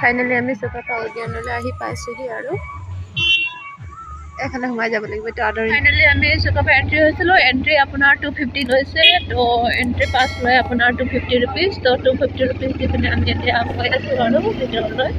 finally আমি চুকাফা উদ্যানলৈ আহি পাইছোহি আৰু এখানে সোমাই যাব লাগিব তো আদৰ ফাইনালি আমি চুকাফা এন্ট্ৰি হৈছিলো এন্ট্ৰি আপোনাৰ 250 লৈছে তো এন্ট্ৰি পাস লয় আপোনাৰ 250 रुपीस তো 250 रुपीस দি পিনে আমি এতিয়া গৈ আছো আৰু ভিতৰলৈ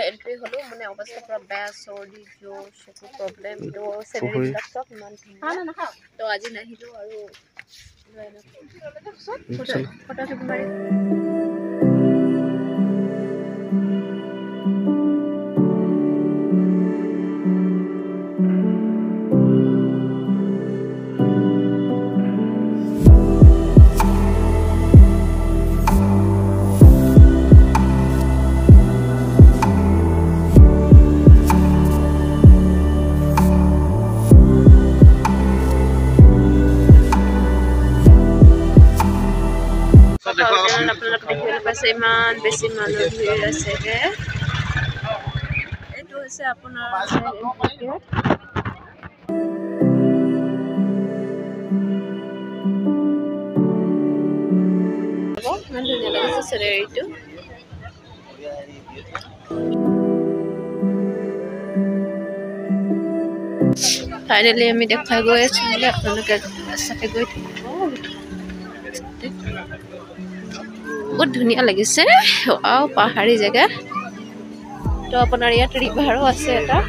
एंट्री हलो माने अवस्था पूरा बेस्ट सर्दी जो सब प्रॉब्लम तो सेलेरी बिलक सब मान ना तो आज नहीं लो और फोटो सब मारे ইমান বেছি মানুহ ভিৰ আছে হে এটো হৈছে আপোনাৰ মানে লাগিছে সেৰেটো ফাইনালি আমি দেখা গৈ আছো আপোনালোকে সাথে গৈ बहुत धुनिया लगिसे वाव पहाड़ी जगह तो अपनार यात रिभारो আছে এটা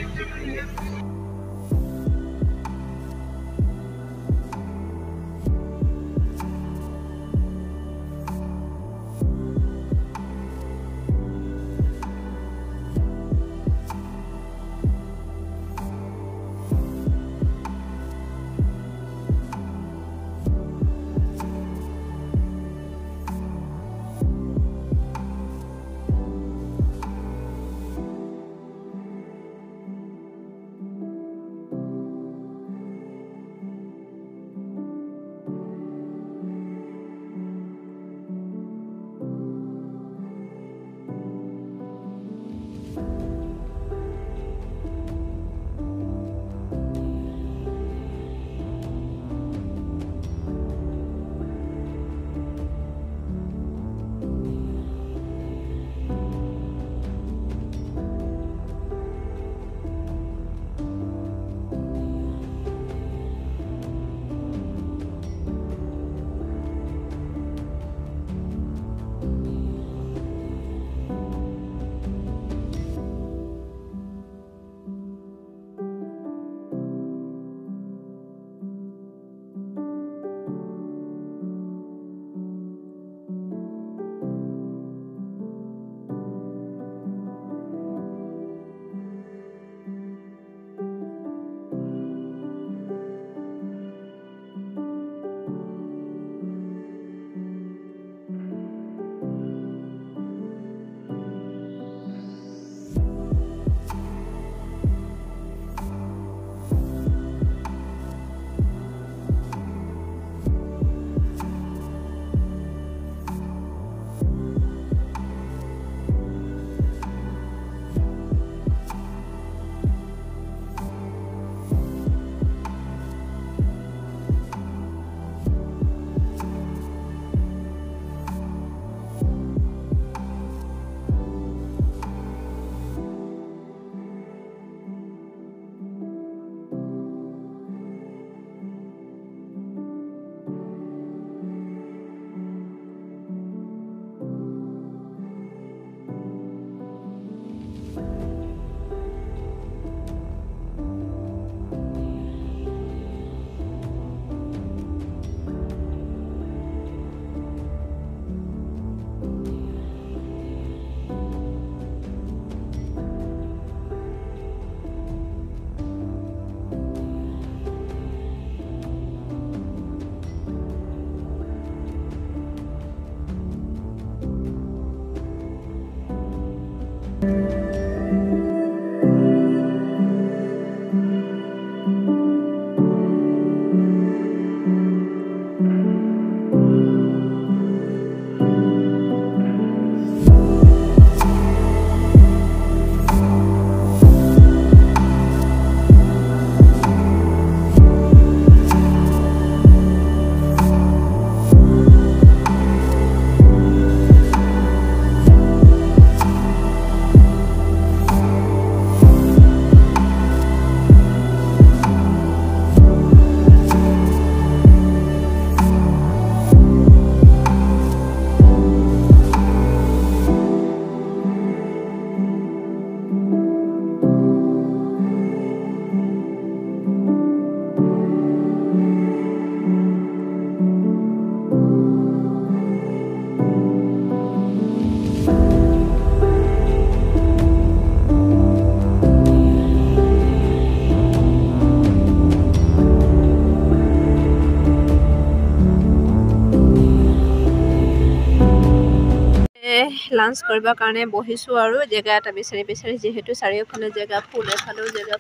লাঞ্চ কৰিব কাৰণে বহিছোঁ আৰু জেগা এটা বিচাৰি যিহেতু চাৰিওফালে জেগা ফুল এফালেও জেগা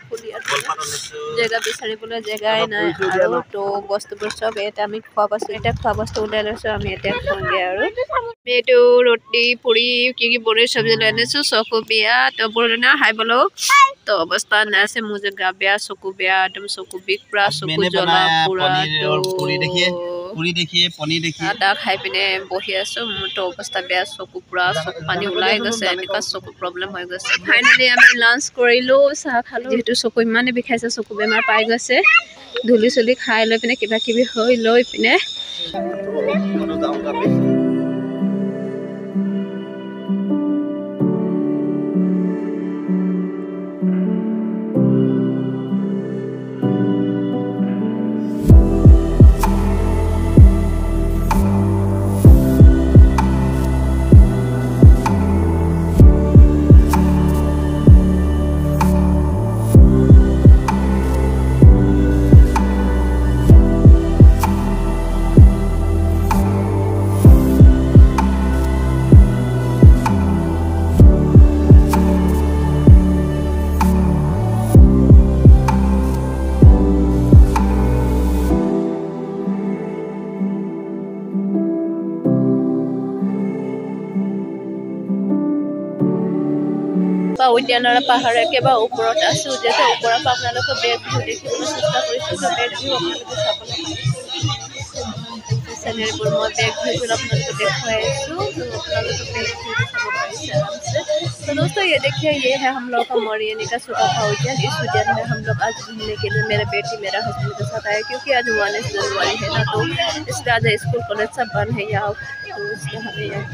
ফুল ইয়াত জেগা বিচাৰিবলৈ জেগাই নাই আৰু তো বস্তুবোৰ চব ইয়াতে আমি খোৱা বস্তু ওলাই লৈছোঁ আমি এতিয়া খাওঁগৈ আৰু এইটো ৰুটি পুৰি কি বড়ি চব্জি লৈ আনিছোঁ চকু বেয়া তো বৰদিনা খাই বলো তো অৱস্থা নাছে মোৰ যে গা বেয়া চকু বেয়া একদম চকু বিষ পুৰা চকু জ্বলা পুৰা পুৰি দেখিয়ে পনীৰ দেখিয়ে আদা খাই পিনে বহি আছোঁ মোৰতো অৱস্থা বেয়া চকু পুৰা চকু পানী ওলাই গৈছে এনেকুৱা চকু প্ৰব্লেম হৈ গৈছে ফাইনেলি আমি লাঞ্চ কৰিলোঁ চাহ খালোঁ যিহেতু চকু ইমানে বিষাইছে চকু বেমাৰ পাই গৈছে ধূলি চুলি খাই লৈ পিনে কিবা কিবি হৈ লৈ পিনে উদ্যানৰ পাহাৰ একেবাৰে ওপৰত আছো যেতে ওপৰৰ পৰা আপোনালোকে বেগ ভিউ দেখিবলৈ চেষ্টা কৰিছোঁ তো বেগ ভিউ আপোনালোকে চাবলৈ চেনেলবোৰ মই বেগ ভিউবোৰ আপোনালোকে দেখুৱাই আছোঁ तो আপোনালোকে বেগ ভিউ চাব পাৰিছে आराम से तो दोस्तों ये देखिए ये है हम लोग का मोरियानी का सुखा उद्यान इस उद्यान में हम लोग आज घूमने के लिए मेरे बेटी मेरा हस्बैंड के साथ आए क्योंकि आज 19 जनवरी है ना तो इसलिए आज स्कूल कॉलेज सब बंद है यहाँ तो इसलिए हमें यहाँ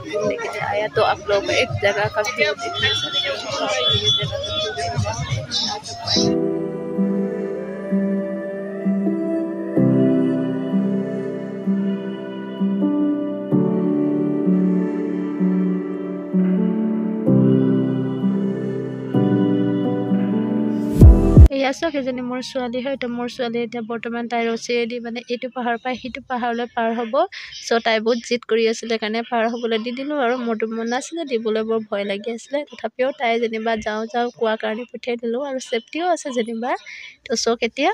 घूमने के लिए आया तो आप लोग एक जगह का व्यू देखने চাওক এজনী মোৰ ছোৱালী হয় তো মোৰ ছোৱালী এতিয়া বৰ্তমান তাই ৰচিয়েদি মানে এইটো পাহাৰ পাই সিটো পাহাৰলৈ পাৰ হ'ব চ' তাই বহুত জিদ কৰি আছিলে কাৰণে পাৰ হ'বলৈ দি দিলোঁ আৰু মোৰতো মন নাছিলে দিবলৈ বৰ ভয় লাগি আছিলে তথাপিও তাই যেনিবা যাওঁ কোৱাৰ কাৰণে পঠিয়াই দিলোঁ আৰু ছেফটিও আছে যেনিবা তো চাওক এতিয়া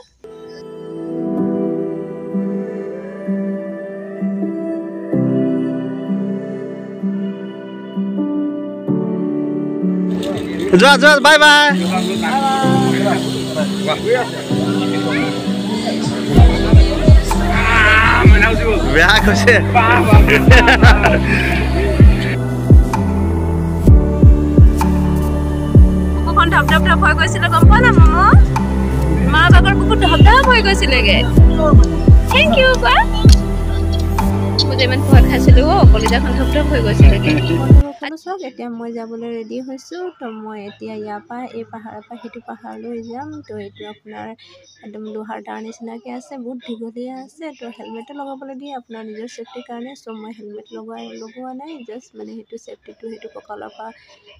যোৱা বাই বাই বেয়া কৈছে কুকুৰখন ঢপ হৈ গৈছিলে গম পোৱা না মামা মা বাবাৰ কুকুৰ ঢপ হৈ গৈছিলেগে থেংক ইউ কোৱা মই ইমান ভয় খাইছিলোঁ কলিজাখন ঢপ হৈ গৈছিলেগে চাওক এতিয়া মই যাবলৈ ৰেডি হৈছোঁ তো মই এতিয়া ইয়াৰ পৰা এই পাহাৰৰ পৰা সেইটো পাহাৰলৈ যাম তো এইটো আপোনাৰ একদম লোহাৰ দাৰ নিচিনাকৈ আছে বহুত দীঘলীয়া আছে তো হেলমেটো লগাবলৈ দিয়ে আপোনাৰ নিজৰ ছেফটিৰ কাৰণে চ' মই হেলমেট লগোৱা নাই জাষ্ট মানে সেইটো ছেফটিটো সেইটো কঁকালৰ পৰা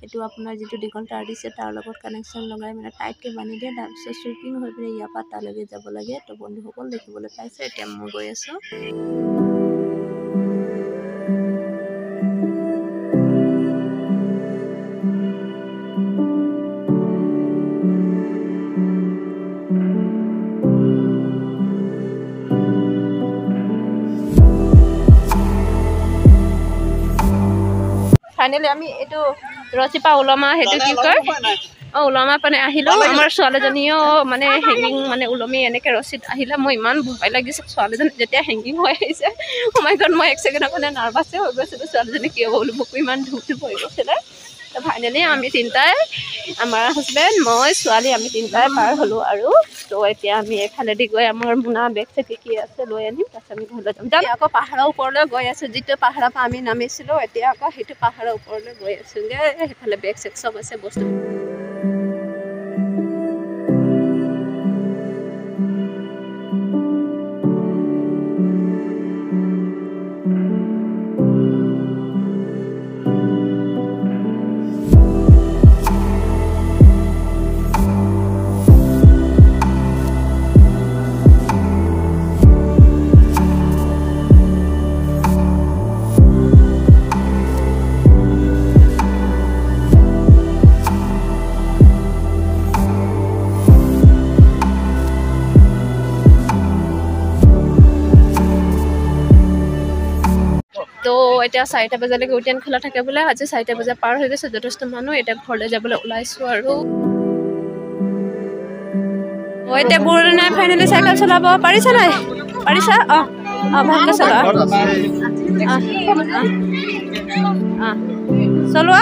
এইটো আপোনাৰ যিটো দীঘল তাঁৰ দিছে তাৰ লগত কানেকশ্যন লগাই মানে টাইটকৈ বান্ধি দিয়ে তাৰপিছত চুইপিং হৈ পিনে ইয়াৰ পৰা তালৈকে যাব লাগে তো বন্ধুসকল দেখিবলৈ পাইছে এতিয়া মই গৈ আছোঁ ফাইনেলি আমি এইটো ৰচিপা ওলমা সেইটো কি কয় ওলমা মানে আহিলোঁ আমাৰ ছোৱালীজনীও মানে হেংগিং মানে ওলমি এনেকৈ ৰচিত আহিলে মই ইমান ভয় লাগিছে ছোৱালীজনী যেতিয়া হেংগিং হৈ আহিছে মই এক ছেকেণ্ডৰ কাৰণে নাৰ্ভাছে হৈ গৈছিলোঁ ছোৱালীজনী কিয় হ'ব বুলি বুকু ইমান ধুপ হৈ গৈছিলে তো ফাইনেলি আমি তিনিটাই আমাৰ হাজবেণ্ড মই ছোৱালী আমি তিনিটাই পাৰ হ'লোঁ আৰু তো এতিয়া আমি এফালেদি গৈ আমাৰ মোনা বেগ চেগ কি আছে লৈ আনিম তাৰপিছত আমি ঘৰলৈ যাম আকৌ পাহাৰৰ ওপৰলৈ গৈ আছোঁ যিটো পাহাৰৰ পৰা আমি নামিছিলোঁ এতিয়া আকৌ সেইটো পাহাৰৰ ওপৰলৈ গৈ আছোঁগৈ সেইফালে বেগ চেগ চব আছে বস্তু তো এতিয়া 4টা বজালৈকে উদ্যান খোলা থাকে বোলে আজি 4টা বজা পাৰ হৈ গৈছে যথেষ্ট মানুহ এতিয়া ঘৰলৈ যাবলৈ ওলাইছোঁ আৰু এতিয়া বুঢ়ী নাই ফাইনেলি চাইকেল চলাব পাৰিছা নাই পাৰিছা ভালকৈ চলোৱা চলোৱা